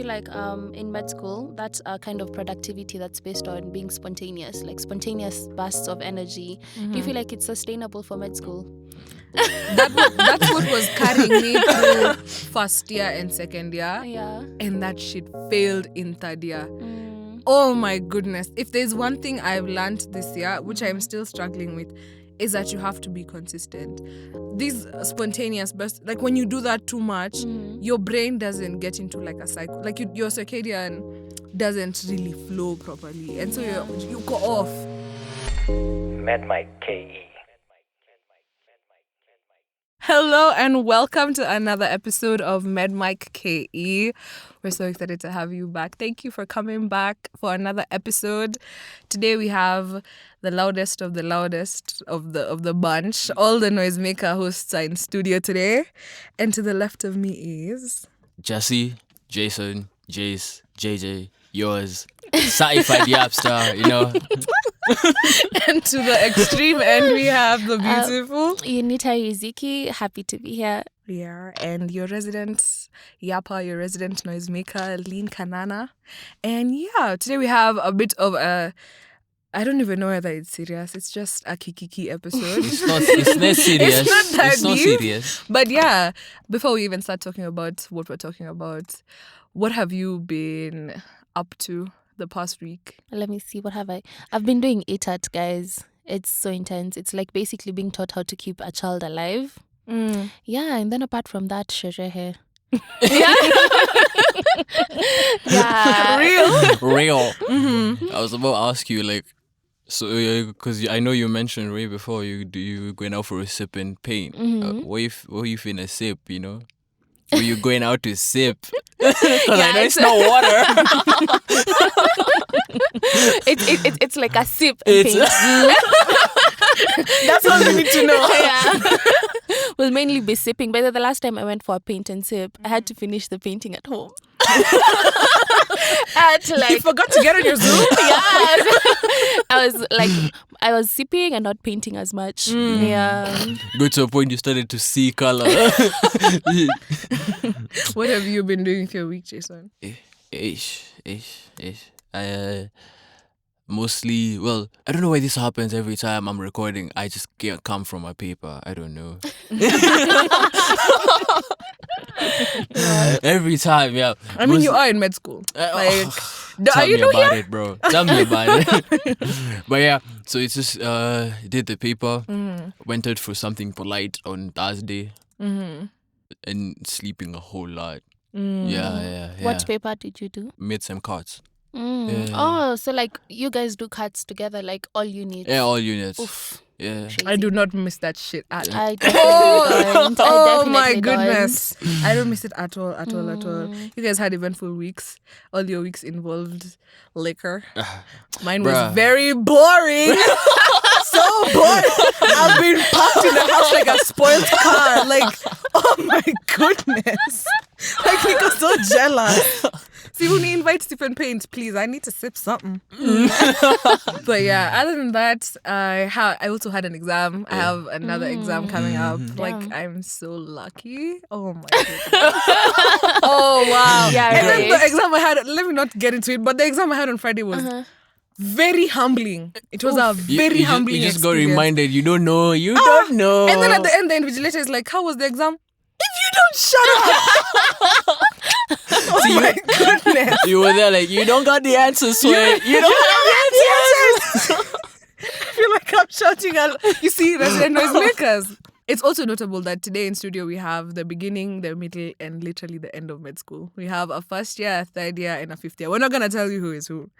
feel like in med school, that's a kind of productivity that's based on being spontaneous, like spontaneous bursts of energy. Do you feel like it's sustainable for med school? That's what was carrying me through first year and second year. Yeah. And that shit failed in third year. Oh my goodness. If there's one thing I've learned this year, which I'm still struggling with, is that you have to be consistent. These spontaneous bursts, like when you do that too much, your brain doesn't get into like a cycle. Like your circadian doesn't really flow properly. And so you go off. Medmic.ke. Hello and welcome to another episode of Medmic.ke. We're so excited to have you back. Thank you for coming back for another episode. Today we have the loudest of the bunch. All the noisemaker hosts are in studio today. And to the left of me is... Jesse, Jason, Jace, JJ, yours, certified yapster, you know. And to the extreme end, we have the beautiful Unita Riziki, happy to be here. Yeah, and your resident yapper, your resident noisemaker, Lean Kanana. And yeah, today we have a bit of a... I don't even know whether it's serious. It's just a kiki episode. It's not serious. It's not deep. Serious. But yeah, before we even start talking about what we're talking about, what have you been up to the past week? Let me see, what have I? I've been doing ETAT, guys. It's so intense. It's like basically being taught how to keep a child alive. Yeah, and then apart from that, sherehe. Yeah. Real. I was about to ask you, like, so because I know you mentioned way before you going out for a sip and paint. What if finna sip, you know? Were you going out to sip? Because I know it's not water. It's like a sip and paint. That's all we need to know. Yeah. We'll mainly be sipping. But the last time I went for a paint and sip, I had to finish the painting at home. You forgot to get on your Zoom? Yes. I was sipping and not painting as much. Yeah. Go to a point you started to see color. What have you been doing for your week, Jason? Ish. I mostly, well, I don't know why this happens every time I'm recording. I just can't come from my paper. I don't know. Every time, yeah. I mean, you are in med school. Are you tell me about here? it, bro. Tell me about it. But yeah, so it's just did the paper, went out for something polite on Thursday, and sleeping a whole lot. Yeah. What paper did you do? Made some cards. Yeah. Oh, so like you guys do cards together, like all units? Yeah, all units. Oof. Yeah. Crazy. I do not miss that shit at all. I definitely don't. Oh my goodness. I don't miss it at all. You guys had eventful weeks. All your weeks involved liquor. Mine was very boring. So boring. I've been parked in the house like a spoiled car. Like, oh my goodness. Like, we got so jealous. See, when you invite sip and paint, please, I need to sip something. But yeah, other than that, I also had an exam. I have another exam coming up. Like, I'm so lucky. Oh my goodness. Oh wow. Yeah, and right. then the exam I had, let me not get into it, but the exam I had on Friday was very humbling. It was a very humbling You just got experience. reminded, you don't know. Don't know. And then at the end, the invigilator is like, how was the exam? If you don't shut up. Oh my goodness. You were there like, you don't got the answers, Sway. You don't have the answers. I feel like I'm shouting out. You see, resident noisemakers. It's also notable that today in studio we have the beginning, the middle, and literally the end of med school. We have a first year, a third year, and a fifth year. We're not going to tell you who is who.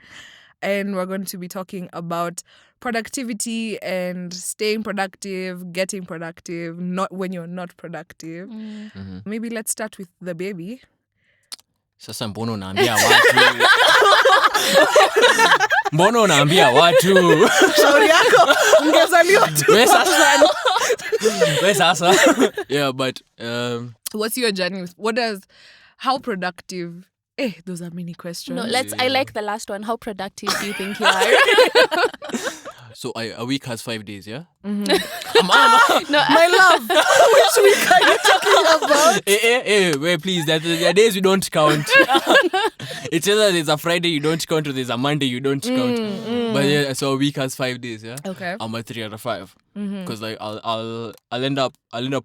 And we're going to be talking about productivity and staying productive, getting productive, not when you're not productive. Maybe let's start with the baby. Sasa mbono naambia watu. Shauri yako, ungezaliwa tu. We sasa. Yeah, but what's your journey? How productive? Those are many questions. No, I like the last one. How productive do you think you are? So a week has 5 days, yeah? No, my love. Which week are you talking about? Wait, please. There are days we don't count. It's either there's a Friday you don't count or there's a Monday you don't count. But yeah, so a week has 5 days, yeah? Okay. I'm at 3 out of 5. Because like I'll end up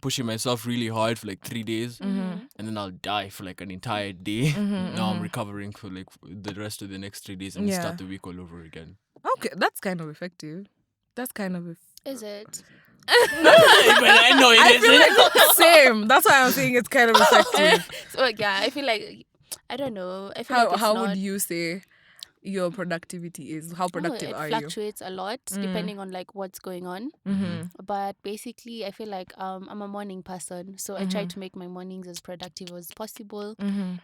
pushing myself really hard for like 3 days, and then I'll die for like an entire day. Now I'm recovering for like the rest of the next 3 days and start the week all over again. Okay, that's kind of effective. That's kind of Is it? But I know it I feel isn't. like same. That's why I'm saying it's kind of effective. So yeah, I feel like I don't know. I feel like it's How not, would you say your productivity is? How productive are it you? fluctuates a lot depending on like what's going on. But basically, I feel like I'm a morning person, so I try to make my mornings as productive as possible.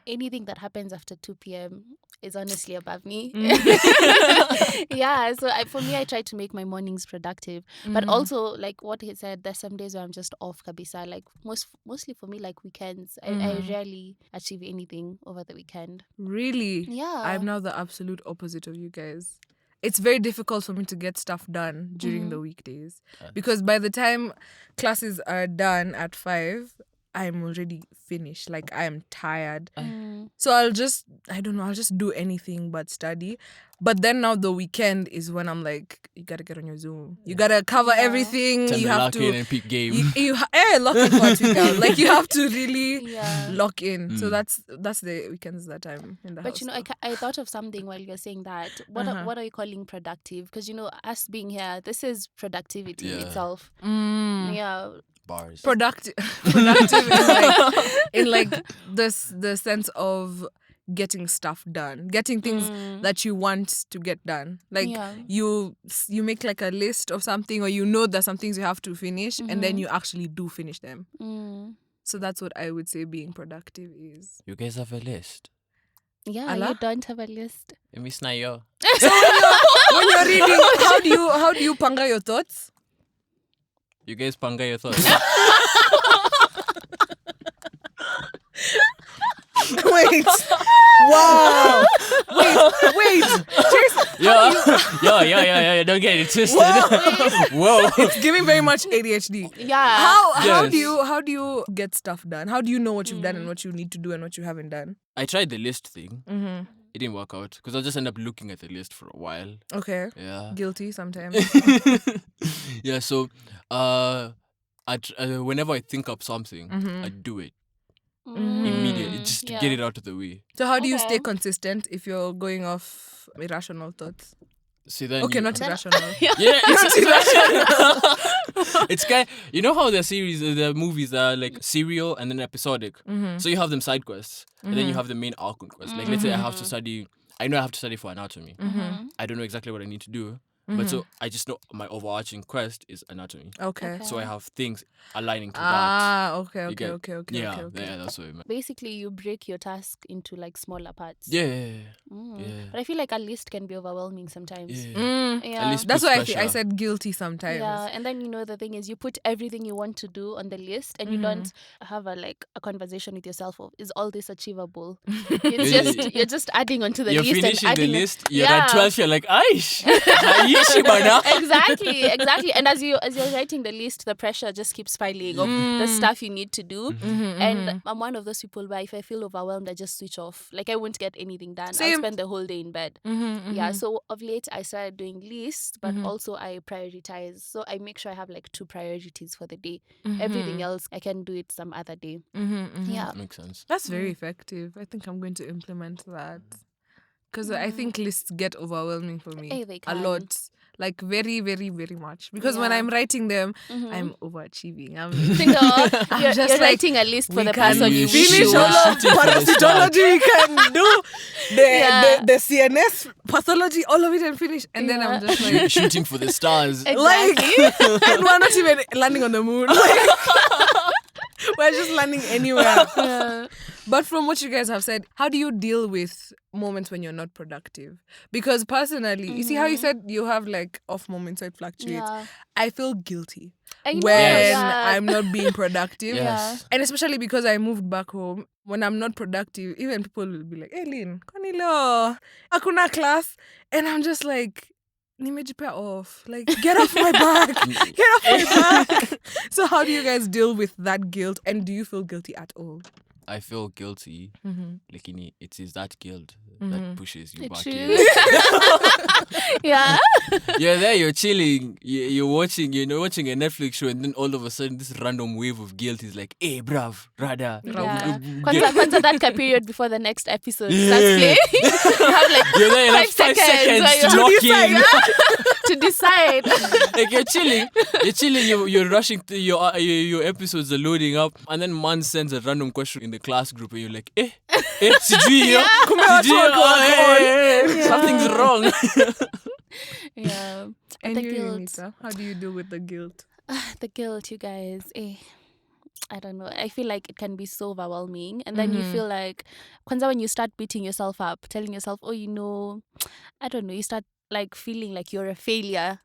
Anything that happens after 2 p.m. is honestly above me. Yeah, so for me, I try to make my mornings productive. But also, like what he said, there's some days where I'm just off kabisa. Like mostly for me, like weekends, I rarely achieve anything over the weekend. Really? Yeah. I'm now the absolute opposite of you guys. It's very difficult for me to get stuff done during the weekdays. Because by the time classes are done at 5, I'm already finished. Like, I am tired. So I'll just do anything but study. But then now the weekend is when I'm like, you gotta get on your Zoom. You gotta cover everything. Time You to have lock to in and peak game. lock in for a tweak out. Like, you have to really Yeah. lock in. So that's the weekends that I'm in the house. But you know, I thought of something while you're saying that. What are you calling productive? Because you know, us being here, this is productivity itself. Yeah. Bars. productive in like the sense of getting stuff done, getting things that you want to get done. Like you make like a list of something, or you know there's some things you have to finish, and then you actually do finish them. So that's what I would say being productive is. You guys have a list. Yeah, Allah? you don't have a list. Let me snap yo. So when you're reading, how do you panga your thoughts? You guys panga your thoughts. Wait. Wow. Wait. Seriously? Yeah. Don't get it twisted. Whoa. It's giving very much ADHD. Yeah. How Yes. do you get stuff done? How do you know what you've done and what you need to do and what you haven't done? I tried the list thing. It didn't work out because I'll just end up looking at the list for a while. Okay. Yeah. Guilty sometimes. Yeah. So, whenever I think up something, I do it immediately just to get it out of the way. So how do you stay consistent if you're going off irrational thoughts? See then. Okay, not irrational. Yeah, it's irrational. It's kind. You know how the movies are like serial and then episodic. So you have them side quests, and then you have the main arc quest. Like let's say I have to study. I know I have to study for anatomy. I don't know exactly what I need to do. But so I just know my overarching quest is anatomy. Okay. So I have things aligning to that. Okay. Yeah, that's what I meant. Basically, you break your task into like smaller parts. Yeah. But I feel like a list can be overwhelming sometimes. Yeah. Yeah. At least That's puts why I pressure. said guilty sometimes. Yeah, and then you know the thing is you put everything you want to do on the list, and you don't have a conversation with yourself of, is all this achievable? You're just adding onto the You're list and finishing the adding list. You're at 12. You're like, aish, aishi bana. Exactly. And as you're writing the list, the pressure just keeps piling of the stuff you need to do. And I'm one of those people where if I feel overwhelmed, I just switch off. Like I won't get anything done. Same. I'll spend the whole day in bed. Yeah. So of late, I started doing lists, but also I prioritize. So I make sure I have like 2 priorities for the day. Everything else, I can do it some other day. Yeah. Makes sense. That's very effective. I think I'm going to implement that. Because I think lists get overwhelming for me. Hey, they a can. lot. Like very, very, very much. Because when I'm writing them, I'm overachieving. You're just like, writing a list for the person you wish finish you all were. of parasitology, we can do the CNS pathology, all of it and finish. And then I'm just like Shooting for the stars. like and we're not even landing on the moon. Like, we're just landing anywhere. Yeah. But from what you guys have said, how do you deal with moments when you're not productive? Because personally, you see how you said you have like off moments, so it fluctuates. Yeah. I feel guilty I know, when yeah. I'm not being productive. Yes. And especially because I moved back home, when I'm not productive, even people will be like, hey Lynn, Konilo, akuna class. And I'm just like, nimejipea off. Like, get off my back. Get off my back. So how do you guys deal with that guilt? And do you feel guilty at all? I feel guilty. Like it is that guilt that pushes you back True. in. Yeah. You're there, you're chilling, you're watching a Netflix show, and then all of a sudden this random wave of guilt is like, hey, bruv, rada. Yeah. Kwanza that period before the next episode starts playing. You have like You're there, like 5 5 seconds to where lock decide, in. to decide. Like you're chilling, you're rushing through your episodes are loading up, and then man sends a random question in the class group, and you're like, sijui, something's wrong. Yeah. And the you, guilt. Nita, how do you deal with the guilt? The guilt, you guys. I don't know. I feel like it can be so overwhelming. And then you feel like, kwanza when you start beating yourself up, telling yourself, oh, I don't know, you start like feeling like you're a failure.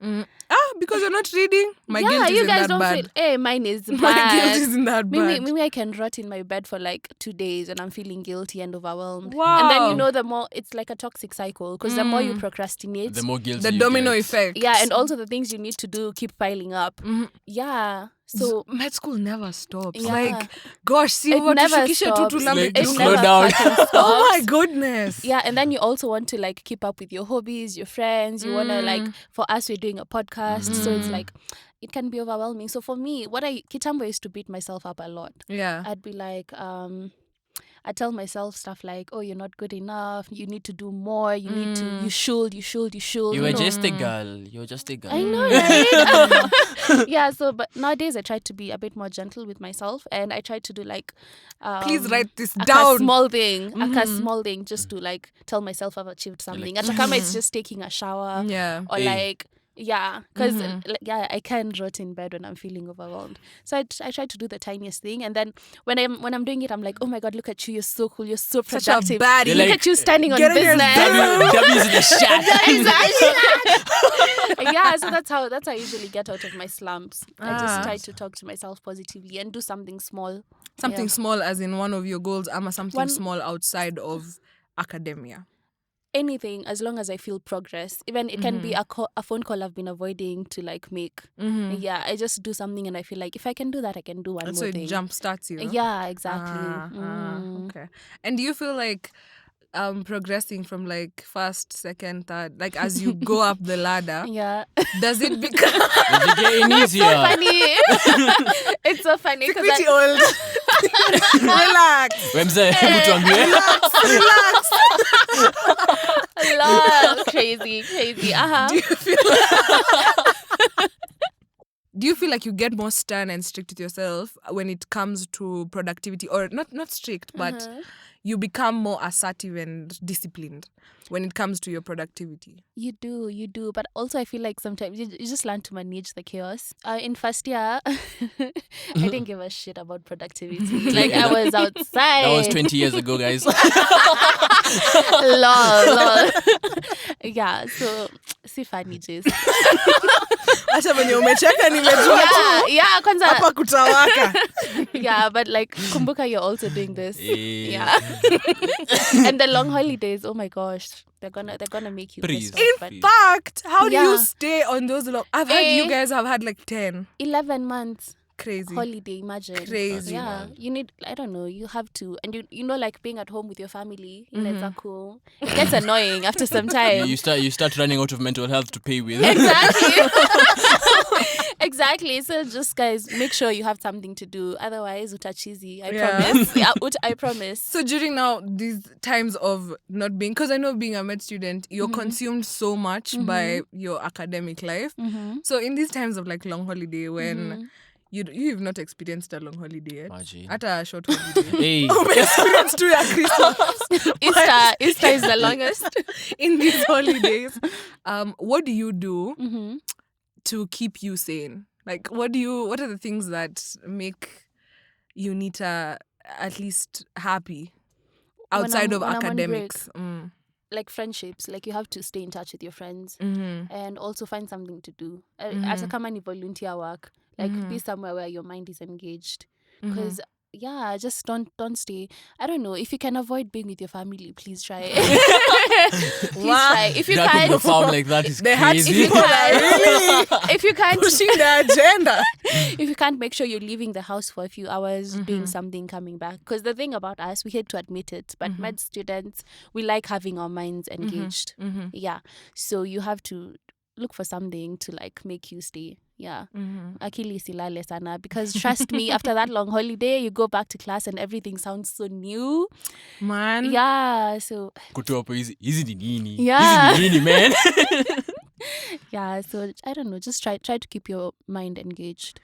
Because you're not reading? My yeah, guilt you isn't guys that don't bad. feel, hey, mine is bad. My guilt isn't that bad. Maybe I can rot in my bed for like 2 days and I'm feeling guilty and overwhelmed. Wow. And then, the more, it's like a toxic cycle because the more you procrastinate, The more guilty The you domino get. effect. yeah, and also the things you need to do keep piling up. Yeah. So med school never stops. Yeah. Like, gosh, see it what never tu stops. tulambe Like, It tu. slow never down. fucking stops. Oh my goodness. Yeah, and then you also want to like keep up with your hobbies, your friends. You want to like, for us, we're doing a podcast. So it's like, it can be overwhelming. So for me, Kitambo used to beat myself up a lot. Yeah. I'd be like, I tell myself stuff like, oh, you're not good enough. You need to do more. You need to, you should. You were just a girl. You're just a girl. I know, right? Yeah, but nowadays I try to be a bit more gentle with myself and I try to do like... Please write this a down. small thing, just to like tell myself I've achieved something. Like, Atakama it's just taking a shower. Yeah. Or Hey. like... Yeah, because I can't rot in bed when I'm feeling overwhelmed. So I try to do the tiniest thing, and then when I'm doing it, I'm like, oh my god, look at you, you're so cool, you're so Such productive. a baddie. Look at you standing on Get in your business. W's in the shack. Yeah, so that's how I usually get out of my slumps. I Ah. just try to talk to myself positively and do something small. Something Yeah. small as in one of your goals, ama something One- small outside of academia. Anything, as long as I feel progress. Even it can be a phone call I've been avoiding to like make. Yeah, I just do something and I feel like if I can do that, I can do one And more so it thing. jump starts you. Yeah, exactly. Okay. And do you feel like progressing from like first, second, third, like as you go up the ladder, Yeah. does it become Is it getting easier? Funny. It's so funny because pretty old? Relax. Wemze, hebu tuambie. crazy. Do you feel like you get more stern and strict with yourself when it comes to productivity, or not strict, but you become more assertive and disciplined when it comes to your productivity? You do. But also I feel like sometimes you just learn to manage the chaos. In first year, I didn't give a shit about productivity. Like I was outside. That was 20 years ago, guys. Lol. Yeah, so si funny just. Acha venye umecheka nimejua tu Yeah, kwanza. hapa kutawaka. Yeah, but like kumbuka you're also doing this. Eh. Yeah. And the long holidays, oh my gosh. They're gonna make you Please. pissed off, but In fact, how do you Yeah. stay on those long? I've heard you guys have had like 10. 11 months Crazy. holiday, imagine. Crazy. Yeah, you need, I don't know, you have to, and you know, like being at home with your family, it's a cool. It gets annoying after some time. You start running out of mental health to pay with. Exactly. So just guys, make sure you have something to do. Otherwise, utachizi. I Yeah. promise. Yeah, I promise. So during now these times of not being, because I know being a med student, you're consumed so much by your academic life. So in these times of like long holiday when you've not experienced a long holiday yet. Imagine. At a short holiday. Hey. We experienced 2 year Christmas. Easter is the longest. In these holidays, what do you do to keep you sane? Like, what are the things that make you, Nita, at least happy outside of when I'm on academics? Like friendships, like you have to stay in touch with your friends and also find something to do. As a kama ni volunteer work, like be somewhere where your mind is engaged. Because yeah, just don't stay. I don't know. If you can avoid being with your family, please try. Please try. If you That on the can't, farm like that is They had crazy. people that really if you can't, pushing the agenda. if you can't, make sure you're leaving the house for a few hours, doing something, coming back. Because the thing about us, we hate to admit it, but med students, we like having our minds engaged. Yeah. So you have to look for something to like make you stay. Yeah. Akili silale sana. Because trust me, after that long holiday, you go back to class and everything sounds so new. Man. Yeah. So Kutoa hapo hizi ni nini? Yeah. Hizi ni nini, man? yeah. So I don't know. Just try to keep your mind engaged.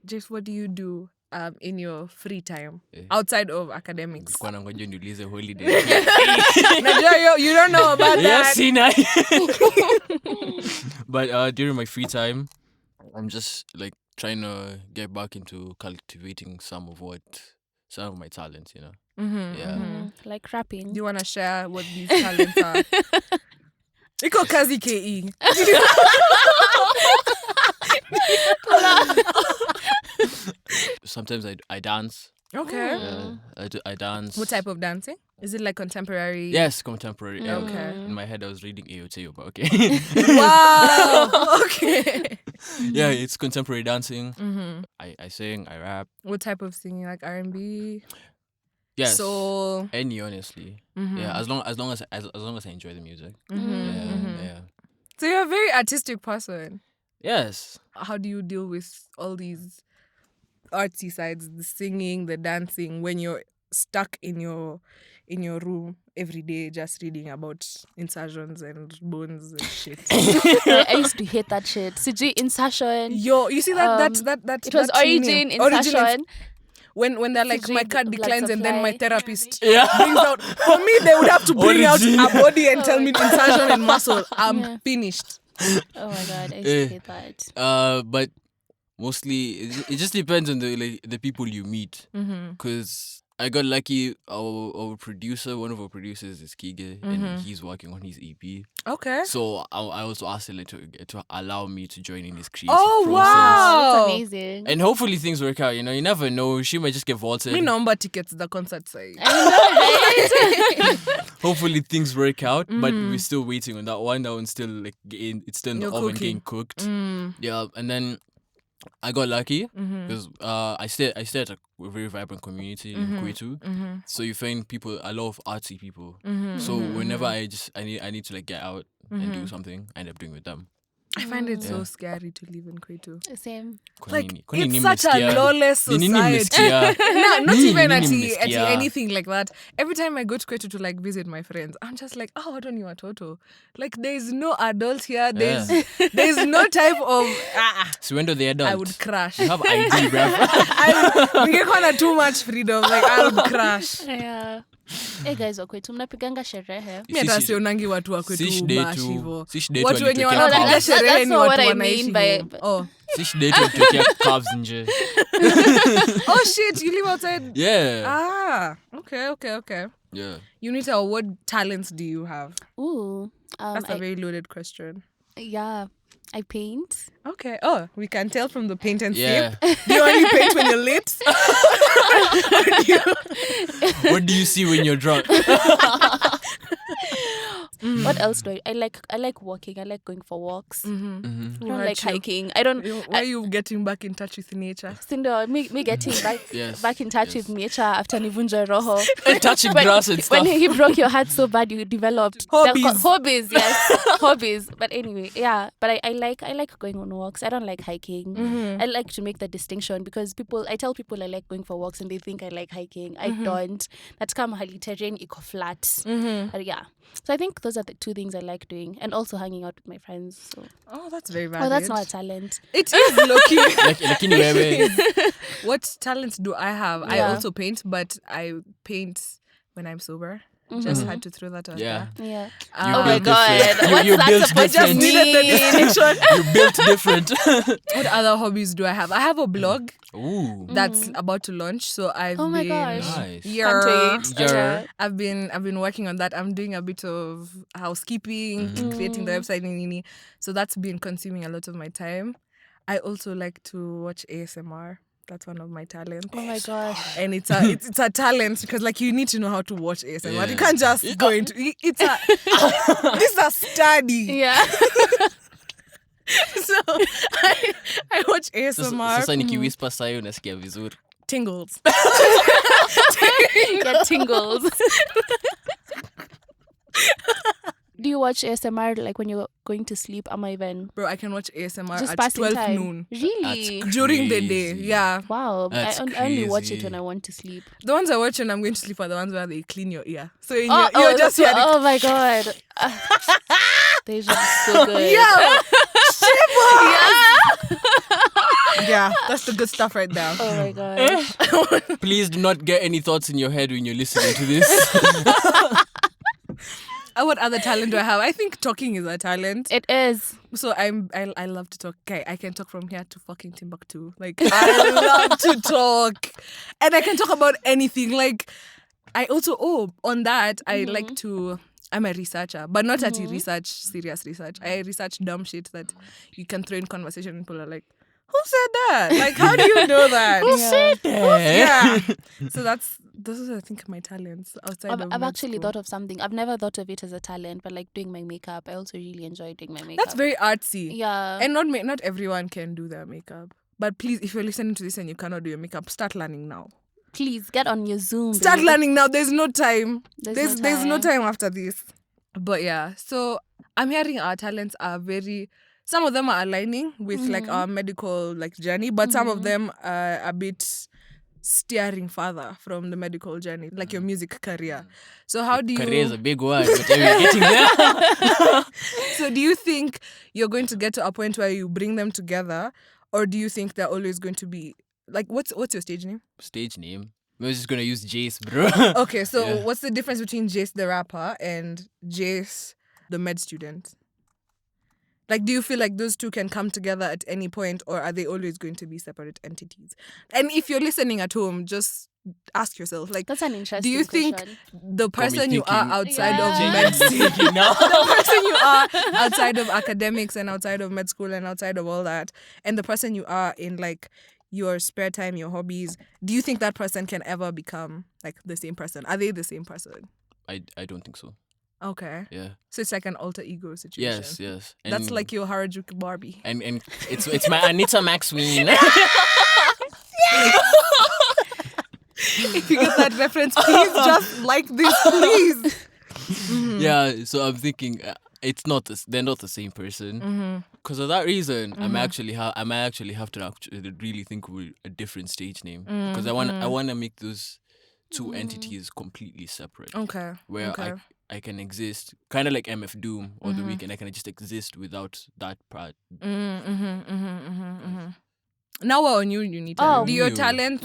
Jeff, what do you do in your free time outside of academics? Nilikuwa nangoja niulize holiday. Najua you don't know about Yes, that. Sina. But during my free time, I'm just like trying to get back into cultivating some of my talents, you know. Yeah. Like rapping. Do you want to share what these talents are? Iko kazi KE. Sometimes I dance. Okay. I dance. What type of dancing? Is it like contemporary? Yes, contemporary. Okay. In my head, I was reading AOT, but okay. Wow. Okay. Yeah, it's contemporary dancing. I sing, I rap. What type of singing? Like R&B? Yes. Soul? Any, honestly. Yeah, as long as I enjoy the music. Yeah. So you're a very artistic person. Yes. How do you deal with all these artsy sides, the singing, the dancing, when you're stuck in your room every day just reading about insertions and bones and shit? I used to hate that shit. Sudi insertion. Yo, you see that It was origin insertion. When they're like, my Read card blood declines and then my supply. therapist Yeah. brings out. For me, they would have to bring out Origin. a body and tell me insertion and muscle. I'm finished. Oh my god, I used to hate that. But mostly it just depends on the people you meet. Because I got lucky. Our producer, one of our producers is Kige, and he's working on his EP. Okay. So I also asked him to allow me to join in his creative Oh, process. wow. That's amazing. And hopefully things work out. You know, you never know. She might just get vaulted. Me number tickets the concert side. Hopefully things work out, but we're still waiting on that one. That one's still it's still in the You're oven cooking. getting cooked. Yeah, and then I got lucky because I stay at a very vibrant community in Kwetu. So you find a lot of artsy people. So whenever I need to like get out and do something, I end up doing with them. I find it so scary to live in Kwetu. Same. Like, Kwenye it's such a lawless Nini society. nimesikia. Not even at nimesikia. anything like that. Every time I go to Kwetu to like visit my friends, I'm just like, oh, I don't know watoto. Like, there's no adult here. There's no type of So when do the adult? I would crash. You have ID, bruv. Ningekuwa na too much freedom. Like, I would crash. Yeah. Hey guys wa kwetu mnapiganga sherehe. Mi hata sionangi watu wa Kwetu bash hivo. Watu wenye walitokea wanapiga calves. sherehe That's ni not watu what I wanaishi mean by- hivo. Oh. Sish date walitokea calves nje. Oh shit, you live outside? Yeah. Ah, okay. Yeah. Unita, what talents do you have? Ooh. That's a very loaded question. Yeah. I paint. Okay. Oh, we can tell from the paint and Yeah. sip. Do you only paint when you're lit? What do you see when you're drunk? What else do I like walking. I like going for walks. I don't like hiking. I don't Why are you getting back in touch with nature? Sindo, me getting Yes, back in touch with nature after nivunja roho. And touching grass and stuff. When he broke your heart so bad, you developed Hobbies. Hobbies, yes, hobbies. But anyway, yeah. But I like going on walks. I don't like hiking. I like to make that distinction because I tell people I like going for walks and they think I like hiking. I don't. That's come hali terrain iko flat. Yeah. So I think those are the two things I like doing, and also hanging out with my friends. So. Oh, that's very valid. Oh, that's not a talent. It is low-key. Lakini wewe. What talents do I have? I Yeah. also paint, but I paint when I'm sober. Just had to throw that out Yeah. there. Yeah. You Oh my built god. different. What's You that built supposed to different. Needed the mean? distinction. You built different. What other hobbies do I have? I have a blog Ooh. that's about to launch. So I've Oh my been gosh. Nice. Can't wait. Yeah. Okay. I've been working on that. I'm doing a bit of housekeeping, creating the website, so that's been consuming a lot of my time. I also like to watch ASMR. That's one of my talents. Oh my gosh. And it's a talent because like you need to know how to watch ASMR. Yeah. You can't just go into it's a this is a study. Yeah. So I watch ASMR. Sasa nikiwhisper sayo nasikia vizuri. Tingles. Get tingles. Do you watch ASMR like when you're going to sleep? Am I even? Bro, I can watch ASMR Just at 12 time. noon. Really? During the day, yeah. Wow. I only watch it when I want to sleep. The ones I watch when I'm going to sleep are the ones where they clean your ear. So you're just hearing. Oh my god. They're just so good. Yeah. Yeah. Yeah, that's the good stuff right there. Oh my god. Please do not get any thoughts in your head when you're listening to this. What other talent do I have? I think talking is a talent. It is. So I love to talk. Okay, I can talk from here to fucking Timbuktu. Like I love to talk, and I can talk about anything. Like I also on that I like to. I'm a researcher, but not at serious research. I research dumb shit that you can throw in conversation and people are like, who said that? Like, how do you know that? Who said that? Yeah. So those are, I think, my talents outside of I've actually school. thought of something. I've never thought of it as a talent, but like doing my makeup. I also really enjoy doing my makeup. That's very artsy. Yeah. And not everyone can do their makeup. But please, if you're listening to this and you cannot do your makeup, start learning now. Please get on your Zoom. Start learning now. There's no time. There's no time after this. But yeah, so I'm hearing our talents are very. Some of them are aligning with like our medical like journey, but some of them are a bit steering further from the medical journey, like your music career. So how do you... Career is a big word, but we're getting there. So do you think you're going to get to a point where you bring them together, or do you think they're always going to be... Like, what's your stage name? Stage name? I was just going to use Jace, bro. Okay, so what's the difference between Jace the rapper and Jace the med student? Like, do you feel like those two can come together at any point, or are they always going to be separate entities? And if you're listening at home, just ask yourself, like, that's an interesting do you think question. the person you are outside of Yeah. med school, the person you are outside of academics and outside of med school and outside of all that, and the person you are in like your spare time, your hobbies, do you think that person can ever become like the same person? Are they the same person? I don't think so. Okay. Yeah. So it's like an alter ego situation. Yes. And that's like your Harajuku Barbie. And it's my Anita Maxwell. If you get that reference, please just like this, please. Yeah. So I'm thinking they're not the same person. Because of that reason, I might actually have to really think of a different stage name, because I want to make those two entities completely separate. Okay. Where I can exist kind of like MF Doom or The Weeknd. I can just exist without that part. Now we're on you need Oh. talent. Do your talents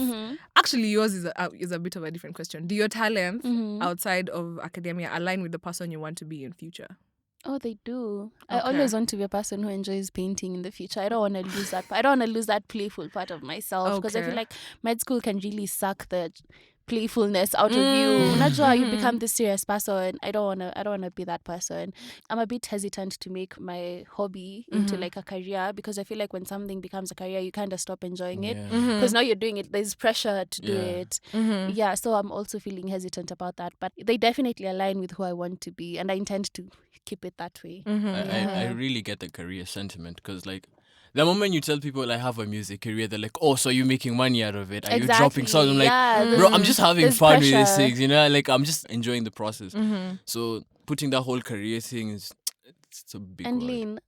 actually yours is a bit of a different question. Do your talents outside of academia align with the person you want to be in future? Oh, they do. I Okay. always want to be a person who enjoys painting in the future. I don't want to lose that. I don't want to lose that playful part of myself, because I Okay. feel like med school can really suck the playfulness out of you. Not sure you become this serious person. I don't wanna be that person. I'm a bit hesitant to make my hobby into like a career, because I feel like when something becomes a career, you kind of stop enjoying it, because now you're doing it. There's pressure to do it. Yeah, so I'm also feeling hesitant about that. But they definitely align with who I want to be, and I intend to keep it that way. I really get the career sentiment, because like the moment you tell people I have a music career, they're like, oh, so you're making money out of it? Are you dropping songs? I'm like, bro, I'm just having fun with these things, you know? Like, I'm just enjoying the process. So putting that whole career thing it's a big And word. Lean,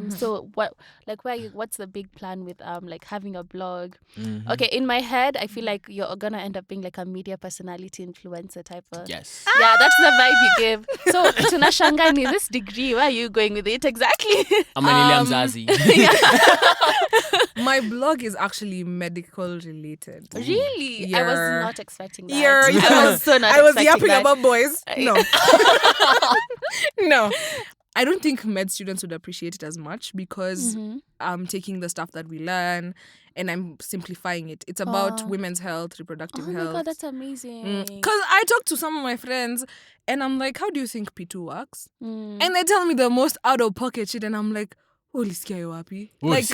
so what's the big plan with like having a blog? Okay, in my head, I feel like you're gonna end up being like a media personality influencer type of. Yes. Yeah, that's the vibe you give. So tunashanga ni this degree, where are you going with it exactly? I'm Zazi. My blog is actually medical related. Really? I was not expecting that. I was so not I was expecting yapping that. about boys. No. No. I don't think med students would appreciate it as much, because I'm taking the stuff that we learn and I'm simplifying it. It's about women's health, reproductive Oh health. my god, that's amazing. Because I talk to some of my friends and I'm like, how do you think P2 works? And they tell me the most out of pocket shit and I'm like, ulisikia yo wapi? Like,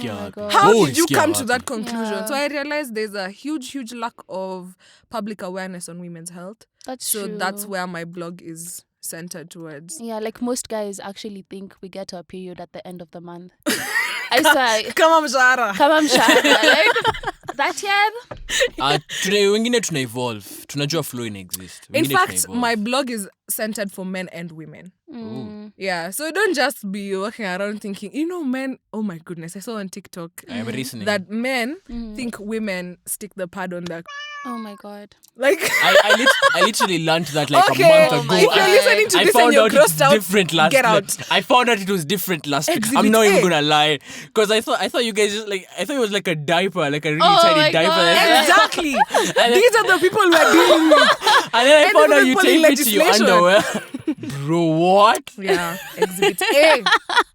how did you come to that conclusion? Yeah. So I realized there's a huge lack of public awareness on women's health. That's so true. that's where my blog is centered towards. Yeah, like most guys actually think we get our period at the end of the month. I swear. Kama mshahara. Like that year. Wengine tuna evolve. Tunajua flow exist. In fact, my blog is centered for men and women. Yeah, so don't just be walking around thinking, men, oh my goodness, I saw on TikTok that men think women stick the pad on their... Oh my God. Like I literally learned that like a month ago. If you're listening to I this found and you're out it's grossed out, different last get out. I found out it was different last week. Exhibit I'm not even A. gonna lie. Because I thought you guys just like, I thought it was like a diaper, like a really Oh tiny my diaper. God. Exactly. These are the people we're dealing with. And then I And found out even you putting tape it to your legislation. underwear. Bro, what? Yeah, exhibit A.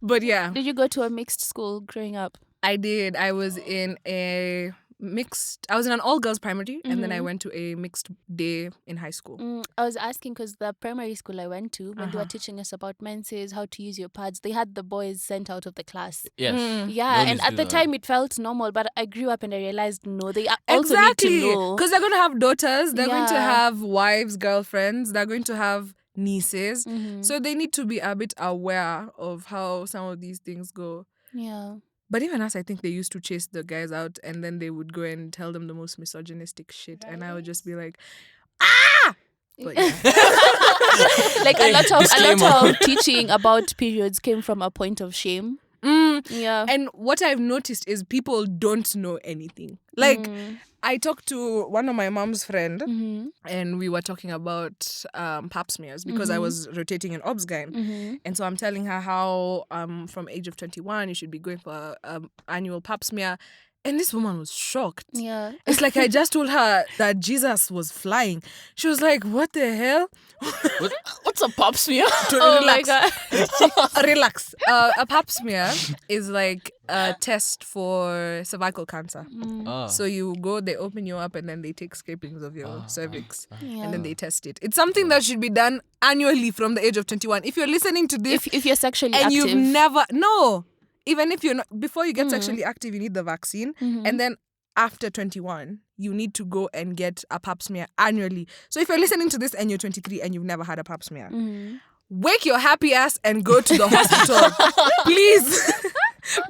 But yeah, Did you go to a mixed school growing up? I did. I was in an all-girls primary, and then I went to a mixed day in high school. I was asking because the primary school I went to, when they were teaching us about menses, how to use your pads, they had the boys sent out of the class. Yes. Yeah, They and always at do the that. time it felt normal, but I grew up and I realized no, they also need Exactly, to know. because they're going to have daughters, they're going to Yeah. have wives, girlfriends, they're going to have nieces. So they need to be a bit aware of how some of these things go. Yeah. But even us, I think they used to chase the guys out, and then they would go and tell them the most misogynistic shit, and I would just be like, ah! But yeah. Like a lot Disclaimer. of teaching about periods came from a point of shame. Yeah. And what I've noticed is people don't know anything. Like, I talked to one of my mom's friend, and we were talking about pap smears because I was rotating in obs-gyn. And so I'm telling her how from age of 21, you should be going for annual pap smear. And this woman was shocked. Yeah. It's like I just told her that Jesus was flying. She was like, what the hell? What's a pap smear? Oh my Relax. God. Relax. A pap smear is like a test for cervical cancer. So you go, they open you up, and then they take scrapings of your cervix, and then they test it. It's something that should be done annually from the age of 21. If you're listening to this If you're sexually and active. you've never... No. Even if you're not... Before you get sexually active, you need the vaccine. And then after 21, you need to go and get a pap smear annually. So if you're listening to this and you're 23 and you've never had a pap smear, wake your happy ass and go to the hospital. Please.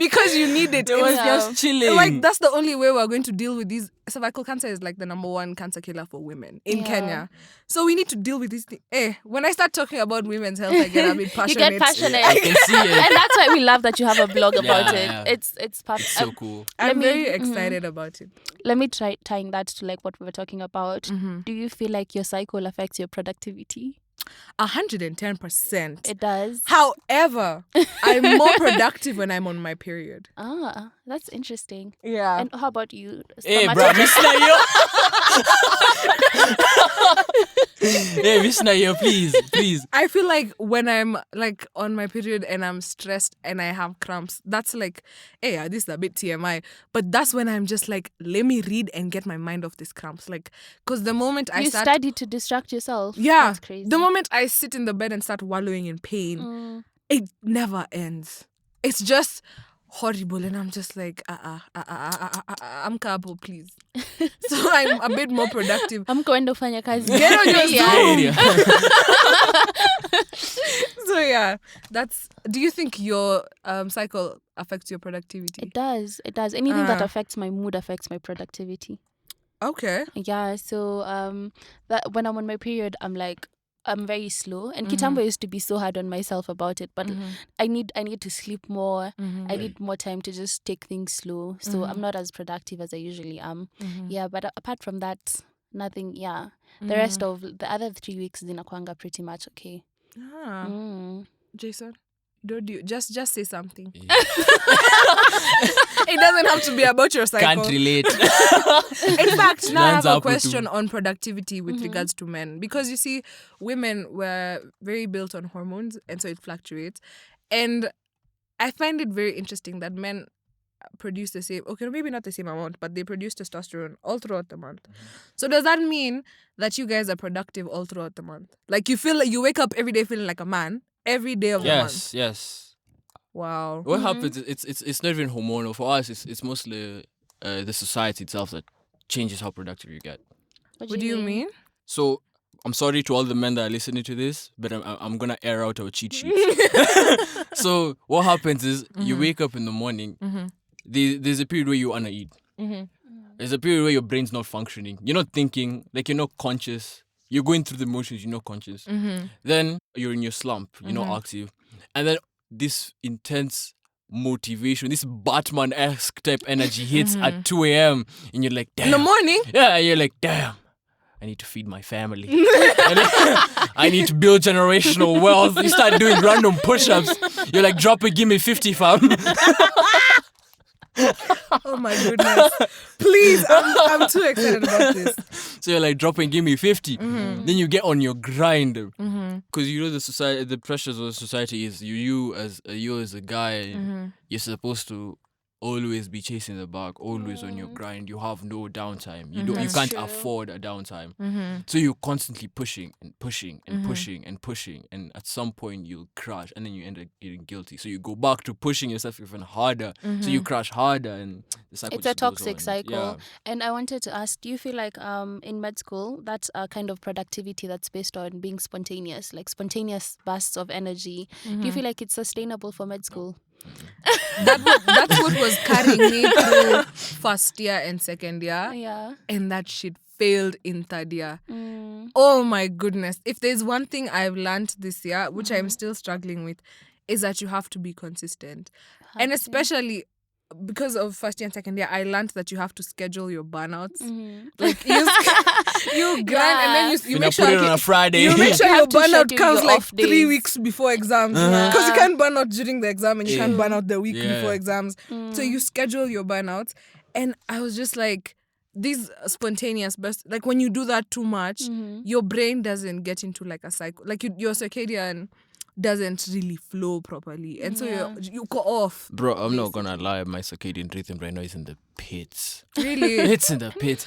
Because you need it. It was It's just chilling. like, that's the only way we're going to deal with these. Cervical cancer is like the number one cancer killer for women in Kenya. So we need to deal with these things. When I start talking about women's health, I get a bit passionate. You get passionate. I can see it. And that's why we love that you have a blog about it. Yeah. It's pap. So cool. I'm very excited about it. Let me try tying that to like what we were talking about. Do you feel like your cycle affects your productivity? 110%. It does. However, I'm more productive when I'm on my period. Ah, that's interesting. Yeah. And how about you? Hey, Stomach- bro, Miss Nayo. Hey, Miss Nayo, please. I feel like when I'm like on my period and I'm stressed and I have cramps, that's like, this is a bit TMI. But that's when I'm just like, let me read and get my mind off these cramps. Like, because the moment I you start... study to distract yourself. Yeah. That's crazy. The moment I sit in the bed and start wallowing in pain, it never ends. It's just horrible, and I'm just like, I'm capable, please. So I'm a bit more productive. I'm going to find your kazi. Get on your Yeah. Zoom. So yeah, that's... Do you think your cycle affects your productivity? It does. Anything that affects my mood affects my productivity. Okay. Yeah. So that when I'm on my period, I'm very slow, and Kitambo used to be so hard on myself about it, but I need to sleep more. I need more time to just take things slow, so I'm not as productive as I usually am. Yeah, but apart from that, nothing. Yeah, the rest of the other 3 weeks zinakwanga pretty much okay. Jason, don't you just say something? It doesn't have to be about your cycle. Can't relate. In fact, now I have Lands a up with question on productivity with regards to men. Because you see, women were very built on hormones, and so it fluctuates. And I find it very interesting that men produce the same, okay, maybe not the same amount, but they produce testosterone all throughout the month. So does that mean that you guys are productive all throughout the month? Like you feel like you wake up every day feeling like a man, every day of the month? Yes. Wow. What happens? It's not even hormonal for us. It's mostly the society itself that changes how productive you get. What do you mean? So I'm sorry to all the men that are listening to this, but I'm gonna air out our cheat sheets. So what happens is you wake up in the morning. There's a period where you wanna eat. There's a period where your brain's not functioning. You're not thinking, like you're not conscious. You're going through the motions, you're not conscious. Then you're in your slump, you're not active. And then this intense motivation, this Batman-esque type energy hits at 2 a.m. and you're like, damn. In the morning? Yeah, you're like, damn. I need to feed my family. I need to build generational wealth. You start doing random push-ups. You're like, drop it, give me 50, fam. Oh my goodness. Please, I'm too excited about this. So you're like, drop and give me 50. Then you get on your grind. Because you know the pressures of the society is you as a guy, you're supposed to always be chasing the bag, always on your grind. You have no downtime. You can't afford a downtime. So you're constantly pushing and pushing and pushing and pushing, and at some point you'll crash, and then you end up getting guilty. So you go back to pushing yourself even harder. So you crash harder, and the cycle. It's a toxic goes on. cycle. Yeah. And I wanted to ask, do you feel like in med school that's a kind of productivity that's based on being spontaneous, like spontaneous bursts of energy? Do you feel like it's sustainable for med school? That's what was carrying me through first year and second year. Yeah. And that shit failed in third year. Oh my goodness. If there's one thing I've learned this year, which I'm still struggling with, is that you have to be consistent. And especially because of first year and second year, I learned that you have to schedule your burnouts. Like you grind and then you make sure put it on a Friday. You make sure You your have to burnout schedule comes your like off 3 days. weeks before exams. Because you can't burn out during the exam and you can't burn out the week before exams. So you schedule your burnouts. And I was just like, these spontaneous bursts, like when you do that too much, your brain doesn't get into like a cycle. Like your circadian doesn't really flow properly. And so you go off. Bro, I'm not gonna lie, my circadian rhythm right now is in the pits. Really? It's in the pits.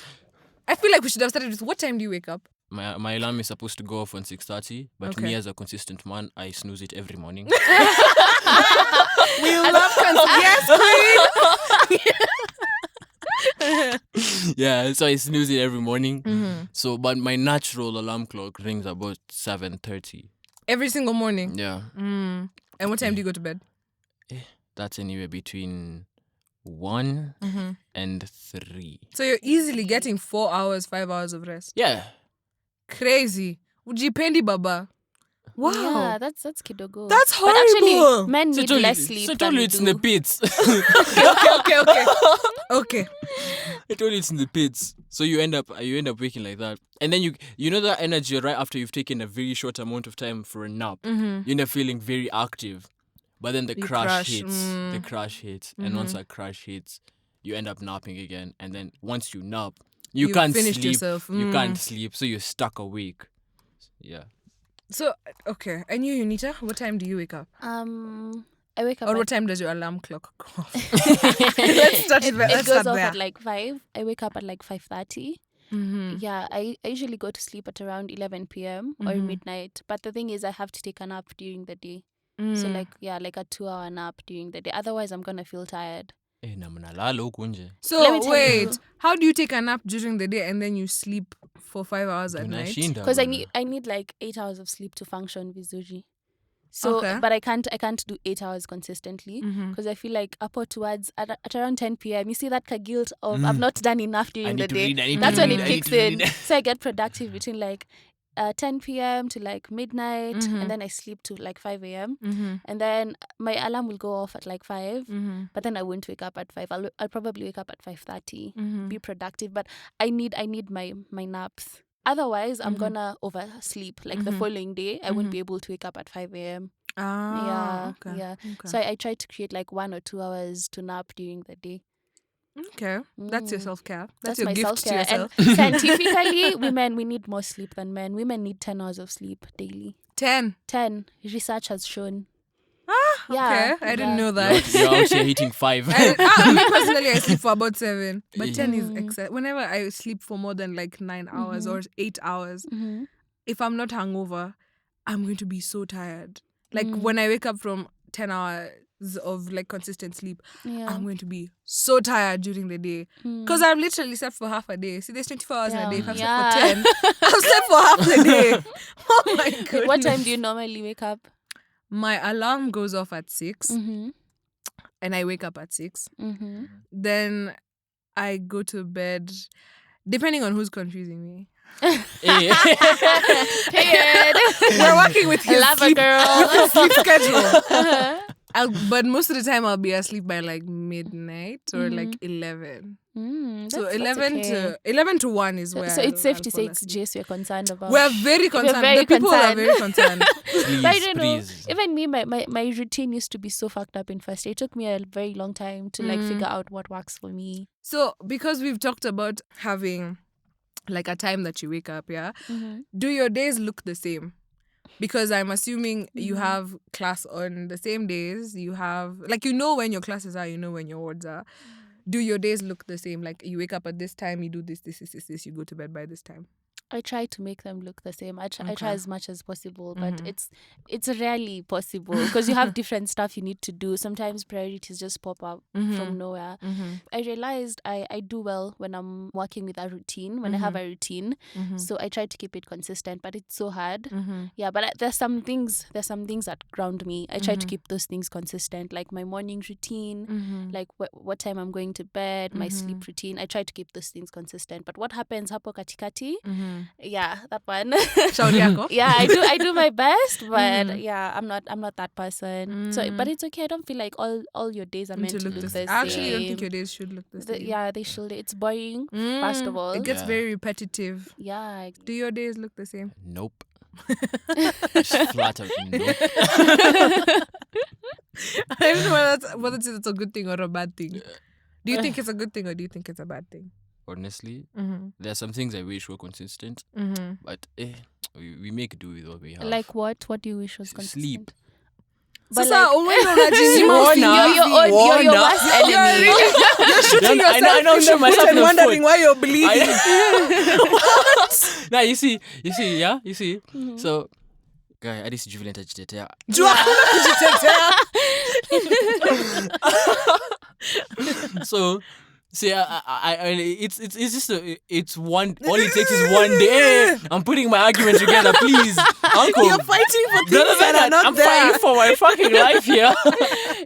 I feel like we should have started with, what time do you wake up? My alarm is supposed to go off on 6:30, but me as a consistent man, I snooze it every morning. We love yes, queen. Yeah, so I snooze it every morning. So, but my natural alarm clock rings about 7:30. Every single morning? Yeah. And what time do you go to bed? That's anywhere between 1 and 3. So you're easily getting 4 hours, 5 hours of rest. Yeah. Crazy. Ujipendi baba. Wow. Yeah, that's kidogo. That's But actually, horrible. men need less sleep So I than told you we it's do. in the pits. Okay. I told you it's in the pits. So you end up waking like that. And then you know that energy right after you've taken a very short amount of time for a nap. You end up feeling very active. But then the crash hits. The crash hits. And once that crash hits, you end up napping again. And then once you nap, you can't finished sleep. yourself. You can't sleep. So you're stuck awake. Yeah. So, okay. And you, Unita, what time do you wake up? I wake up Or at, what time does your alarm clock go off? Let's start it Let's goes start off there. at like 5. I wake up at like 5:30. Yeah, I usually go to sleep at around 11 p.m. or midnight. But the thing is, I have to take a nap during the day. So like a 2-hour nap during the day. Otherwise, I'm gonna feel tired. So, Let me tell wait. you. How do you take a nap during the day and then you sleep for 5 hours at night? Because I need like 8 hours of sleep to function vizuri. So, Okay. but I can't do 8 hours consistently because I feel like upward towards at around 10 p.m. You see that guilt of I've not done enough during the day. That's when it kicks in. So I get productive between like 10 p.m. to like midnight, and then I sleep to like 5 a.m. And then my alarm will go off at like 5, but then I won't wake up at 5. I'll probably wake up at 5:30, be productive. But I need my naps. Otherwise, I'm gonna oversleep. Like the following day, I won't be able to wake up at 5 a.m. Ah, Yeah, okay. yeah. Okay. So I try to create like 1 or 2 hours to nap during the day. Okay. That's your self-care. That's your my gift to self-care. yourself. And scientifically, women, we need more sleep than men. Women need 10 hours of sleep daily. 10. 10. Research has shown. Okay. I didn't know that. You're out here hitting 5. Me personally, I sleep for about 7. But 10 is excess. Whenever I sleep for more than like 9 hours or 8 hours, if I'm not hungover, I'm going to be so tired. Like when I wake up from 10-hour of like consistent sleep, Yeah. I'm going to be so tired during the day because I've literally slept for half a day. See, there's 24 hours in a day. If I've slept for 10, I've slept for half the day. Oh my goodness. Like, what time do you normally wake up? My alarm goes off at 6 Mm-hmm. and I wake up at 6. Mm-hmm. Then I go to bed, depending on who's confusing me. Period. We're working with his Love sleep, a girl. with his sleep schedule. But most of the time I'll be asleep by like midnight or like 11. So 11 to 1 is where. So it's safe to say fall it's asleep. Jace we're concerned about. We're very concerned. very The people concerned. are very concerned. But I don't know. Please. Even me, my routine used to be so fucked up in first day. It took me a very long time to like figure out what works for me. So because we've talked about having like a time that you wake up, do your days look the same? Because I'm assuming you have class on the same days. You have, like, you know when your classes are, you know when your wards are. Do your days look the same? Like, you wake up at this time, you do this, you go to bed by this time. I try to make them look the same. I try as much as possible, but it's rarely possible because you have different stuff you need to do. Sometimes priorities just pop up from nowhere. I realized I do well when I'm working with a routine, when I have a routine. So I try to keep it consistent, but it's so hard. Yeah, but there's some things that ground me. I try to keep those things consistent, like my morning routine, like what time I'm going to bed, my sleep routine. I try to keep those things consistent. But what happens hapo katikati? Yeah, that one. Yeah, I do my best, but yeah, I'm not that person. So, but it's okay. I don't feel like all your days are meant to look the same. I actually don't think your days should look the same. Yeah, they should. It's boring. First of all, it gets very repetitive. Yeah. Do your days look the same? Nope. Just flat out nope. I don't know whether it's a good thing or a bad thing. Do you think it's a good thing or do you think it's a bad thing? Honestly, there are some things I wish were consistent, but we make do with what we have. Like what? What do you wish was consistent? Sleep. But you're your worst enemy. You're shooting yourself I know, in the foot and wondering why you're bleeding. What? Nah, you see. So, guy, at least jubilant agitator. So, see, it's just it's one. All it takes is one day. I'm putting my argument together, please, Uncle. You're fighting for things that are not I'm there. fighting for my fucking life here.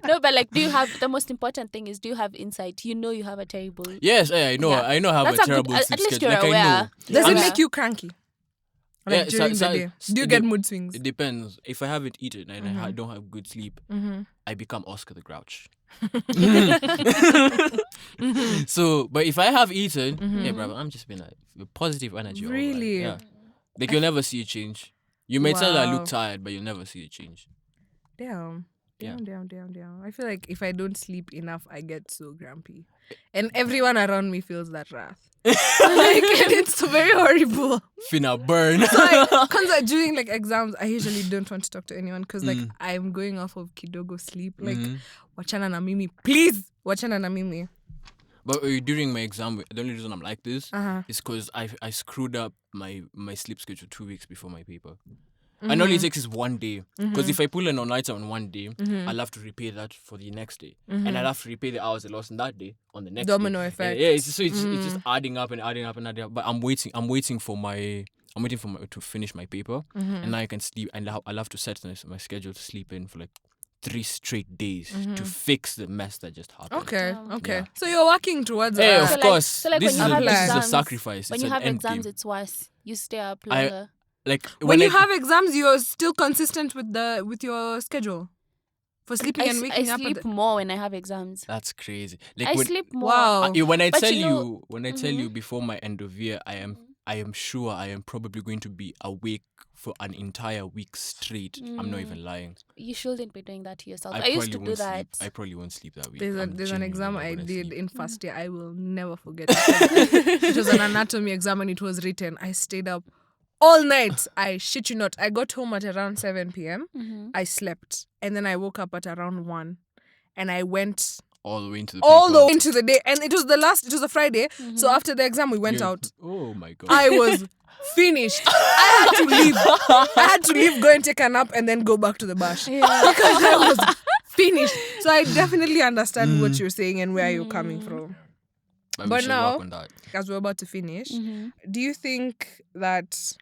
No, but like, do you have the most important thing is do you have insight? You know you have a terrible. Yes, I know. Yeah. I know I have That's a a good- terrible at sleep least schedule. you're Like, I aware. know. Does it Yeah. make you cranky? Like during the day? Do you get mood swings? It depends. If I haven't eaten and I don't have good sleep, I become Oscar the Grouch. So, but if I have eaten, hey, brother, I'm just being like positive energy. Really? Yeah. Like you'll never see a change. You may tell I Wow. look tired, but you'll never see a change. Damn. Yeah. Damn. I feel like if I don't sleep enough, I get so grumpy. And everyone around me feels that wrath. And it's very horrible. Finna burn. Because during like exams, I usually don't want to talk to anyone because like I'm going off of kidogo sleep. Like, wachana na mimi. Please, wachana na mimi. But during my exam, the only reason I'm like this is because I screwed up my sleep schedule 2 weeks before my paper. And all it takes is one day. Because if I pull an all-nighter on one day, I'll have to repay that for the next day. And I'll have to repay the hours I lost in that day on the next Domino day. effect. Yeah, it's just adding up and adding up and adding up. But I'm waiting to finish my paper. And now I can sleep. And I'll have to set my schedule to sleep in for like 3 straight days to fix the mess that just happened. Okay. Yeah. So you're working towards Hey, that. of course. So like this when you have is a exams, sacrifice. when It's you an have end exams, game. it's worse. You stay up longer. Like When you I- have exams, you're still consistent with your schedule for sleeping and waking I up. sleep more when I have exams. That's crazy. Like I when, sleep more. Wow. when I But tell you know- tell you before my end of year, I am sure I am probably going to be awake for an entire week straight. I'm not even lying. You shouldn't be doing that to yourself. I I used to probably do won't that. sleep. I probably won't sleep that week. There's I'm an exam genuinely I not gonna did sleep. in first year. I will never forget it. It was an anatomy exam and it was written. I stayed up all night. I shit you not. I got home at around 7 p.m. I slept. And then I woke up at around 1. And I went all the way into the all the paper. way into the day. And it was a Friday. So after the exam, we went out. Oh my god. I was finished. I had to leave. Go and take a nap and then go back to the bash. Because I was Finish. So I definitely understand what you're saying and where you're coming from. But now, as we're about to finish, do you think that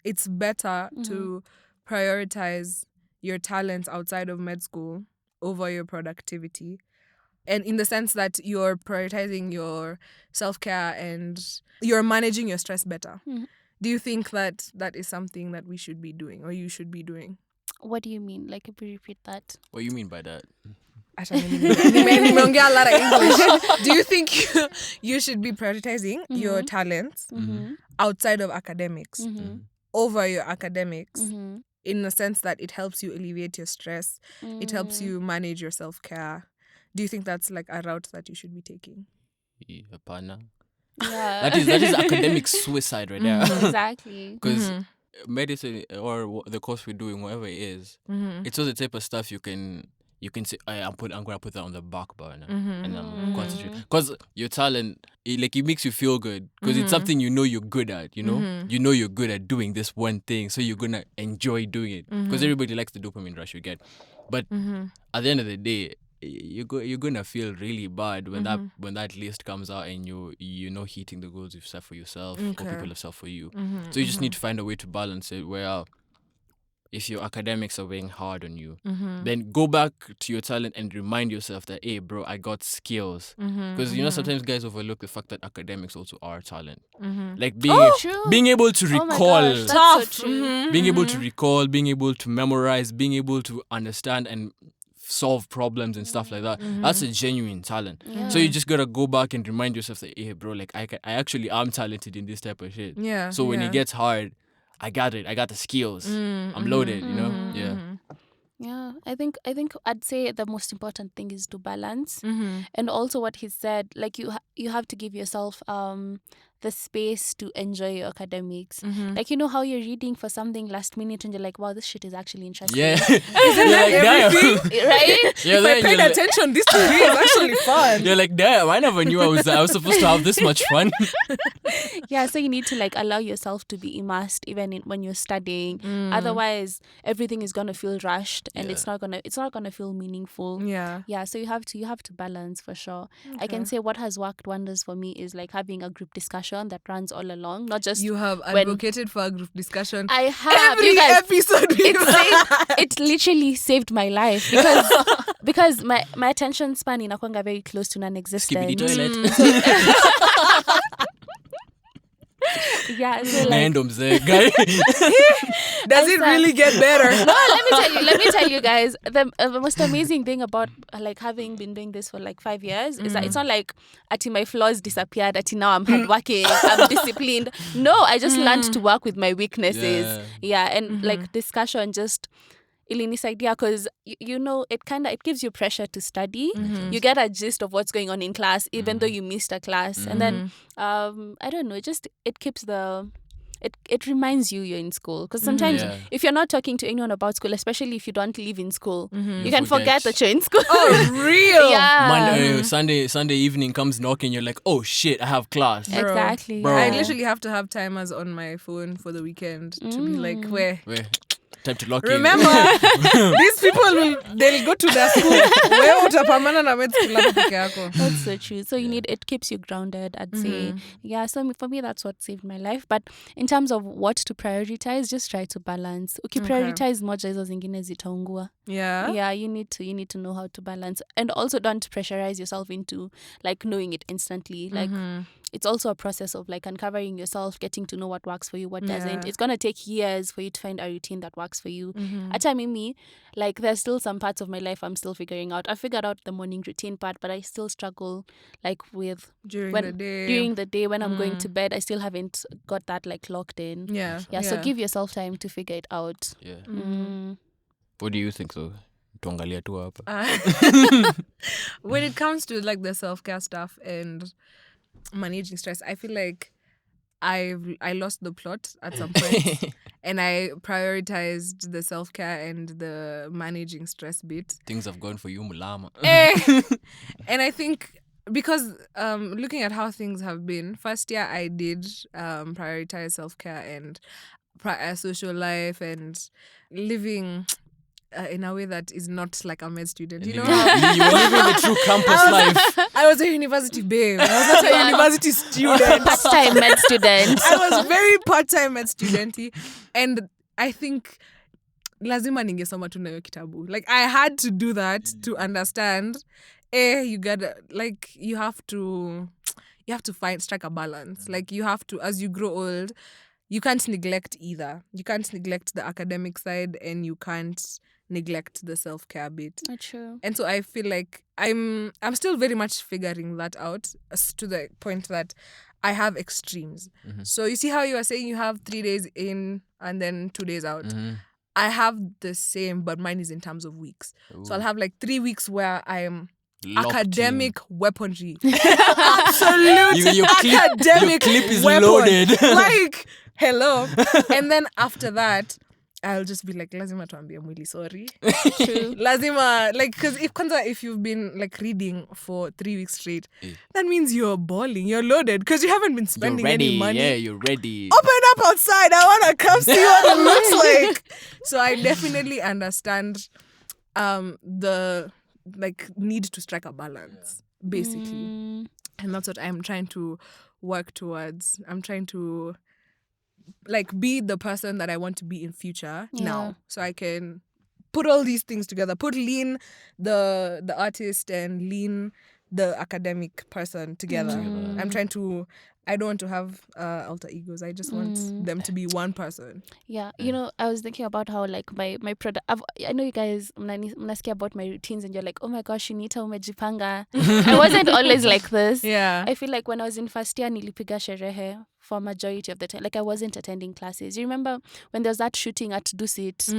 it's better to prioritize your talents outside of med school over your productivity? And in the sense that you're prioritizing your self-care and you're managing your stress better. Do you think that that is something that we should be doing or you should be doing? What do you mean? Like, if you repeat that. What do you mean by that? Nimeongea a lot of English. Do you think you should be prioritizing your talents outside of academics over your academics in the sense that it helps you alleviate your stress, it helps you manage your self-care? Do you think that's like a route that you should be taking? Yeah. That is academic suicide right there. Exactly. Because medicine or the course we're doing, whatever it is, it's all the type of stuff you can say, I'm gonna put that on the back burner and I'm concentrate. Because your talent, it makes you feel good because it's something you know you're good at. You know you're good at doing this one thing, so you're gonna enjoy doing it because everybody likes the dopamine rush you get. But at the end of the day, you're gonna feel really bad when that list comes out and you're not hitting the goals you've set for yourself or people have set for you. So you just need to find a way to balance it where if your academics are weighing hard on you, then go back to your talent and remind yourself that, hey bro, I got skills. Because sometimes guys overlook the fact that academics also are talent. Like being able to recall, being able to recall, being able to memorize, being able to understand and solve problems and stuff like that. That's a genuine talent. So you just gotta go back and remind yourself that, hey bro, like I actually am talented in this type of shit. So when it gets hard, I got it. I got the skills. I'm loaded, Yeah, I think I'd say the most important thing is to balance, and also what he said, like you have to give yourself the space to enjoy your academics. Like, how you're reading for something last minute and you're like, wow, this shit is actually interesting. Isn't that everything? Right? If I paid attention, this degree is actually fun. You're like, damn, I never knew I was supposed to have this much fun. Yeah, so you need to allow yourself to be immersed even when you're studying. Otherwise, everything is gonna feel rushed and it's not gonna feel meanful. Yeah. So you have to balance for sure. I can say what has worked wonders for me is having a group discussion that runs all along, not just you have advocated for a group discussion. I have every episode. It literally saved my life because my attention span inakwanga very close to non-existent. Skip the toilet. Yeah, so does it really get better? No, let me tell you guys, the most amazing thing about having been doing this for 5 years is that it's not like my flaws disappeared, now I'm hardworking, I'm disciplined. No, I just learned to work with my weaknesses. And discussion just ilinisaidia because it gives you pressure to study. You get a gist of what's going on in class even though you missed a class, and then I don't know, it keeps it reminds you're in school, because sometimes if you're not talking to anyone about school, especially if you don't live in school, you can forget that you're in school. Oh, real? Yeah. Sunday evening comes knocking, you're like, oh shit, I have class. Bro. Exactly. Bro. I literally have to have timers on my phone for the weekend to be like, where? Time to lock Remember, these people they'll go to their school. That's so true. So it keeps you grounded, I'd say. Yeah, so for me that's what saved my life. But in terms of what to prioritize, just try to balance. Prioritize moja hizo zingine zitaungua. Yeah, you need to know how to balance, and also don't pressurize yourself into knowing it instantly. It's also a process of uncovering yourself, getting to know what works for you, what doesn't. It's gonna take years for you to find a routine that works for you. At me, there's still some parts of my life I'm still figuring out. I figured out the morning routine part, but I still struggle with during the day when I'm going to bed. I still haven't got that locked in. So give yourself time to figure it out. What do you think though? Tuangalia tu hapa. When it comes to the self-care stuff and managing stress, I feel like I lost the plot at some point and I prioritized the self-care and the managing stress bit. Things have gone for you, mulama. And I think because looking at how things have been, first year I did prioritize self-care and social life and living in a way that is not like a med student. You know, you were living the true campus life. I was a university babe. I was not a university student. Part-time med student. I was very part-time med studenty, and I think lazima ningesoma tu na hiyo kitabu. Like I had to do that to understand. You gotta you have to strike a balance. Like you have to, as you grow old, you can't neglect either. You can't neglect the academic side, and you can't neglect the self-care bit. True. And so I feel like I'm still very much figuring that out, to the point that I have extremes. So you see how you are saying you have 3 days in and then 2 days out. I have the same, but mine is in terms of weeks. Ooh. So I'll have 3 weeks where I am academic weaponry. Absolute academic clip is weapon. Loaded. Hello. And then after that, I'll just be like, lazima tuambie mwili sorry. True. Lazima, because if you've been reading for 3 weeks straight, that means you're balling, you're loaded, because you haven't been spending any money. Yeah, you're ready. Open up outside. I want to come see what it looks like. So I definitely understand the need to strike a balance, basically. And that's what I'm trying to work towards. I'm trying to be the person that I want to be in future now, so I can put all these things together. Put Lean, the artist, and Lean, the academic person together. I'm trying to. I don't want to have alter egos. I just want them to be one person. Yeah, you know, I was thinking about how my product. I know you guys mnasikia about my routines, and you're like, oh my gosh, Unita umejipanga. I wasn't always like this. Yeah, I feel like when I was in first year, nilipiga sherehe for majority of the time. I wasn't attending classes. You remember when there was that shooting at Dusit?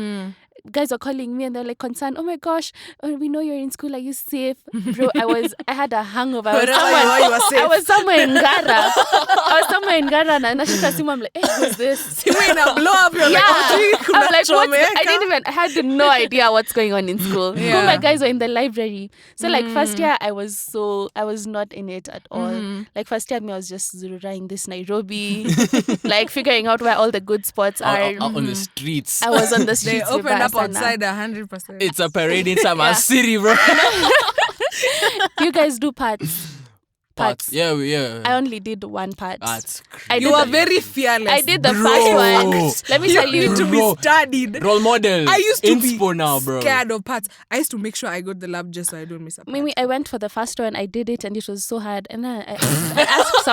Guys were calling me and they're concerned. Oh my gosh, we know you're in school. Are you safe? Bro, I had a hangover. I was somewhere in Gara. And nashika simu. I'm like, hey, who's this? You mean a blow up? You're I'm like, what? I had no idea what's going on in school. Yeah. My guys were in the library. So first year, I was not in it at all. First year, I was just zururaing this Nairobi, figuring out where all the good spots are. On the streets. I was on the streets. They opened up outside 100%. It's a parade inside my city, bro. You guys do parts. Yeah. I only did one part. That's crazy. You are very fearless. I did the first one. Let me tell you. You need to be studied. Role model. I used to Inspo be now, bro. scared of parts. I used to make sure I got the lab just so I don't miss a part. Mimi, I went for the first one. I did it and it was so hard. And then I asked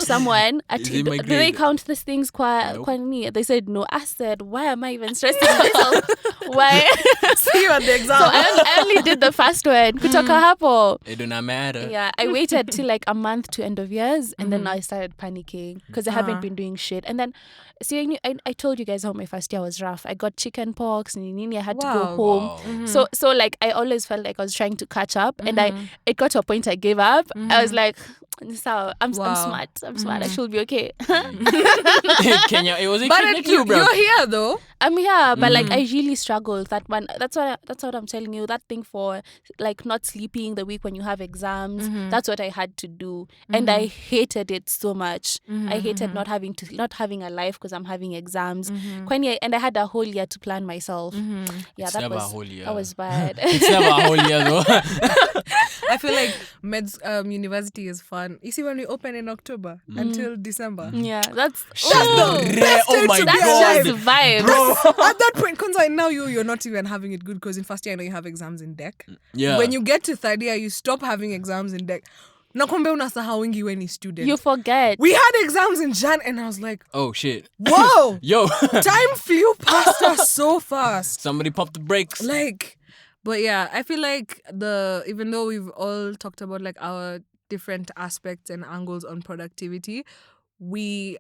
someone. Do they count these things kwa me? They said no. I said, why am I even stressing myself? Why? See you at the exam. So I only did the first one. Kutoka hapo. It do not matter. Yeah, I waited till a month to end of years, and then I started panicking because I haven't been doing shit. And then, see, I told you guys how my first year was rough. I got chicken pox, and I had to go home. So I always felt like I was trying to catch up, and it got to a point I gave up. I was like, so I'm smart. I should be okay. Kenya, it was in but Kenya too, bro. You're here though. I'm here, but I really struggled that one. That's what I'm telling you. That thing for not sleeping the week when you have exams. That's what I had to do, and I hated it so much. I hated not having a life because I'm having exams. And I had a whole year to plan myself. Yeah, it's that never was a whole year. That was bad. It's never a whole year though. I feel like university is fun. You see, when we open in October until December. Yeah, that's the best oh my that's god, just vibes. Bro, at that point, Konza, now you're not even having it good because in first year I know you have exams in deck. Yeah. When you get to third year, you stop having exams in deck. Nakwambia unasahauingi when you student. You forget. We had exams in Jan and I was like, oh shit. Whoa. Yo. Time flew past us so fast. Somebody popped the brakes. But yeah, I feel like even though we've all talked about our different aspects and angles on productivity, we're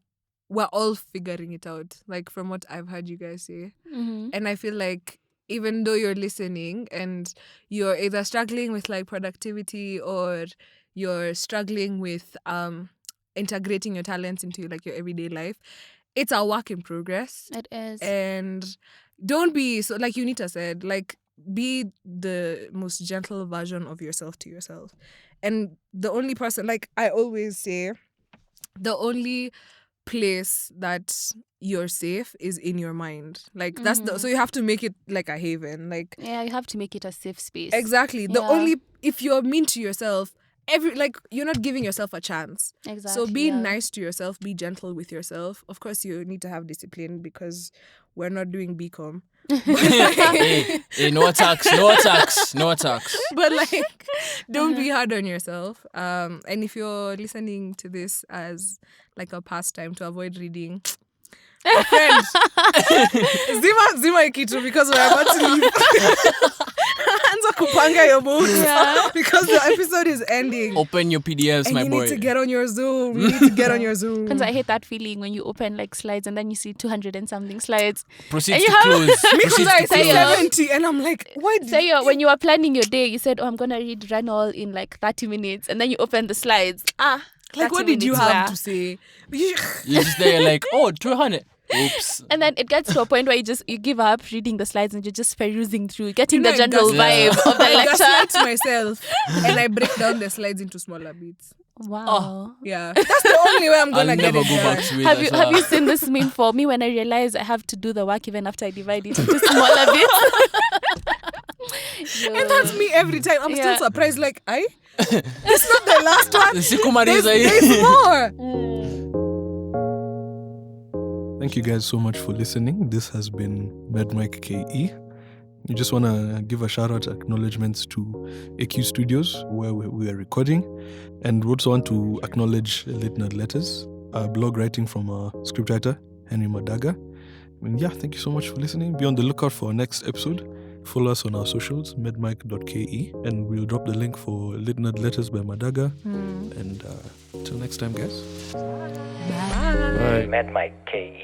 all figuring it out, from what I've heard you guys say. And I feel like even though you're listening and you're either struggling with productivity or you're struggling with integrating your talents into your everyday life, it's a work in progress. It is. And don't be so, like Unita said, be the most gentle version of yourself to yourself. And the only person, I always say, the only place that you're safe is in your mind. Like that's so you have to make it like a haven. Like you have to make it a safe space. Exactly. If you're mean to yourself, you're not giving yourself a chance. Exactly. So be nice to yourself, be gentle with yourself. Of course, you need to have discipline because we're not doing BCom. Hey, no attacks. But like, don't be hard on yourself. And if you're listening to this as like a pastime to avoid reading, a friend, zima ikitu because we're about to leave. Anza kupanga your books because the episode is ending. Open your PDFs, and my you boy. need to get on your Zoom. Because I hate that feeling when you open like slides and then you see 200 and something slides. Proceed to close. Because I say 70 and I'm like, why? When you were planning your day, you said, I'm gonna read Run All in like 30 minutes, and then you open the slides. Like, what did you have to say? You're just there like, 200. Oops. And then it gets to a point where you give up reading the slides and you're just perusing through, getting the general vibe of the lecture. I gaslight myself and I break down the slides into smaller bits. Wow. Yeah. That's the only way I'm going to get it done. Have you seen this meme for me when I realize I have to do the work even after I divide it into smaller bits? And that's me every time. I'm still surprised. Like, it's not the last one. There's more. Thank you guys so much for listening. This has been Medmic.ke. We just want to give a shout out, acknowledgements to AQ Studios, where we are recording. And we also want to acknowledge Late Nerd Letters, a blog writing from our scriptwriter, Henry Madaga. And thank you so much for listening. Be on the lookout for our next episode. Follow us on our socials, Medmic.ke, and we'll drop the link for Late Nerd Letters by Madaga. And until next time, guys. Bye. Medmic.ke.